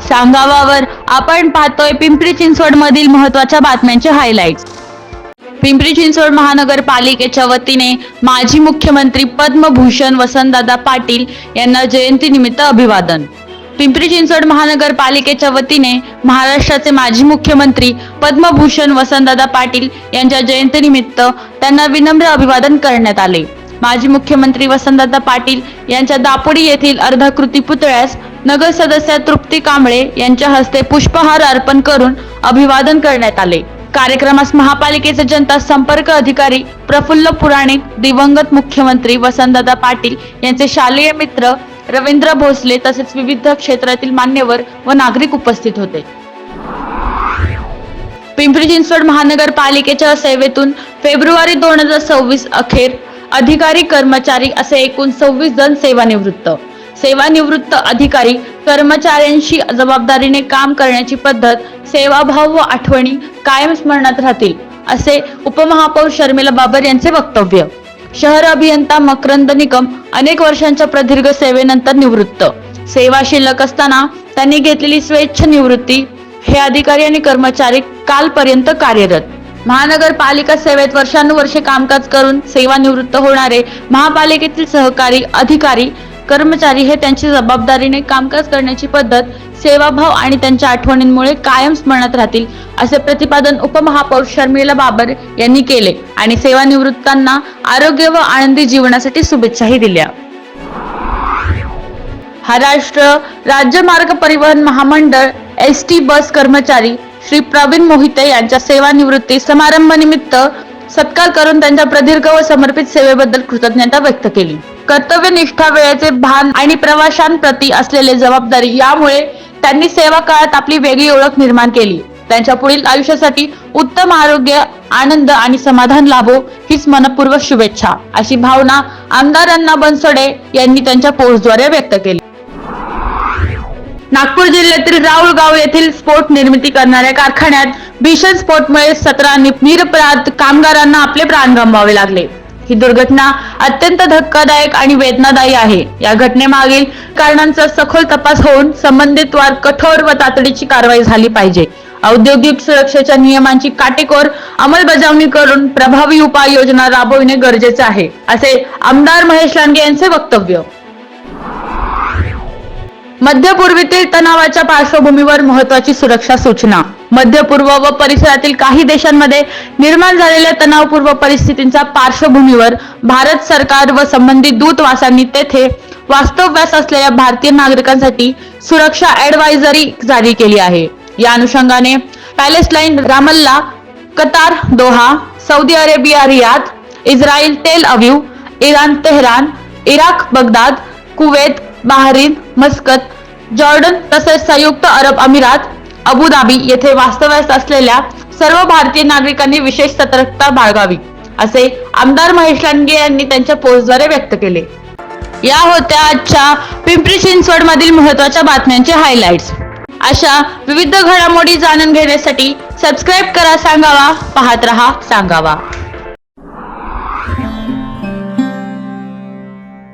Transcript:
सांगावावर आपण पाहतोय पिंपरी चिंचवड मधील महत्त्वाच्या बातम्यांचे हायलाइट्स। पिंपरी चिंचवड महानगरपालिकेच्या वतीने माजी मुख्यमंत्री पद्मभूषण वसंतदादा पाटील यांना जयंतीनिमित्त अभिवादन। पिंपरी चिंचवड महानगरपालिकेच्या वतीने महाराष्ट्राचे माजी मुख्यमंत्री पद्मभूषण वसंतदादा पाटील यांच्या जयंतीनिमित्त त्यांना विनम्र अभिवादन करण्यात आले। माजी मुख्यमंत्री वसंतदादा पाटील यांच्या दापोडी येथील अर्धाकृती पुतळ्यास नगर सदस्य तृप्ती कांबळे यांच्या हस्ते पुष्पहार अर्पण करून अभिवादन करण्यात आले। कार्यक्रमास महापालिकेचे जनता संपर्क अधिकारी प्रफुल्ल पुराणिक, दिवंगत मुख्यमंत्री वसंतदादा पाटील यांचे शालेय मित्र रवींद्र भोसले तसेच विविध क्षेत्रातील मान्यवर व नागरिक उपस्थित होते। पिंपरी चिंचवड महानगरपालिकेच्या सेवेतून फेब्रुवारी 2026 अखेर अधिकारी कर्मचारी असे एकूण 26 जण सेवानिवृत्त अधिकारी कर्मचाऱ्यांशी जबाबदारीने काम करण्याची पद्धत, सेवाभाव व आठवणी कायम स्मरणात राहतील असे उपमहापौर शर्मिला बाबर यांचे वक्तव्य। शहर अभियंता मकरंद निकम अनेक वर्षांच्या प्रदीर्घ सेवेनंतर निवृत्त। सेवा शिल्लक असताना त्यांनी घेतलेली स्वेच्छ निवृत्ती। हे अधिकारी आणि कर्मचारी कालपर्यंत कार्यरत। महानगरपालिका सेवेत वर्षानुवर्षे कामकाज करून सेवानिवृत्त होणारे महापालिकेतील सहकारी अधिकारी कर्मचारी हे त्यांची जबाबदारीने कामकाज करण्याची पद्धत, सेवाभाव आणि त्यांच्या आठवणींमुळे कायम स्मरणात राहतील असे प्रतिपादन उपमहापौर शर्मिला बाबर यांनी केले आणि सेवानिवृत्तांना आरोग्य व आनंदी जीवनासाठी शुभेच्छाही दिल्या। महाराष्ट्र राज्य मार्ग परिवहन महामंडळ एसटी बस कर्मचारी श्री प्रवीण मोहिते यांच्या सेवानिवृत्ती समारंभानिमित्त सत्कार करून त्यांच्या प्रदीर्घ व समर्पित सेवेबद्दल कृतज्ञता व्यक्त केली। कर्तव्यनिष्ठा, वेळेचे भान आणि प्रवाशांप्रती असलेले जबाबदारी यामुळे त्यांनी सेवा काळात आपली वेगळी ओळख निर्माण केली। त्यांच्या पुढील आयुष्यासाठी उत्तम आरोग्य, आनंद आणि समाधान लाभो हीच मनपूर्वक शुभेच्छा अशी भावना आमदार अण्णा बनसोडे यांनी त्यांच्या पोस्टद्वारे व्यक्त केली। नागपूर जिल्ह्यातील राऊळगाव येथील स्फोट निर्मिती करणाऱ्या कारखान्यात भीषण स्फोटमुळे 17 निरपराध कामगारांना आपले प्राण गमवावे लागले। ही दुर्घटना अत्यंत धक्कादायक आणि वेदनादायी आहे। या घटनेमागील कारणांचा सखोल तपास होऊन संबंधितवर कठोर व तातडीची कारवाई झाली पाहिजे। औद्योगिक सुरक्षेच्या नियमांची काटेकोर अंमलबजावणी करून प्रभावी उपाययोजना राबविणे गरजेचे आहे असे आमदार महेश लांडगे यांचे वक्तव्य। मध्य पूर्वेतील तणावाच्या पार्श्वभूमीवर महत्त्वाची सुरक्षा सूचना। मध्य पूर्व व परिसरातील काही देशांमध्ये निर्माण झालेल्या तणावपूर्ण परिस्थितींच्या पार्श्वभूमीवर भारत सरकार व संबंधित दूतावासांनी तेथे वास्तव्यास असलेल्या भारतीय नागरिकांसाठी सुरक्षा ॲडव्हायझरी जारी केली आहे। या अनुषंगाने Palestine Ramallah, Qatar Doha, Saudi Arabia Riyadh, Israel Tel Aviv, Iran Tehran, Iraq Baghdad, Kuwait, Bahrain Muscat, Jordan तसेच संयुक्त अरब अमिरात अबुधाबी येथे वास्तव्यास असलेल्या सर्व भारतीय नागरिकांनी विशेष सतर्कता बाळगावी असे आमदार महेश लांडगे यांनी त्यांच्या पोस्टद्वारे व्यक्त केले। या होत्या आजच्या पिंपरी चिंचवड मधील महत्त्वाच्या बातम्यांचे हायलाइट्स। अशा विविध घडामोडी जाणून घेण्यासाठी सबस्क्राइब करा सांगावा, पाहत रहा सांगावा।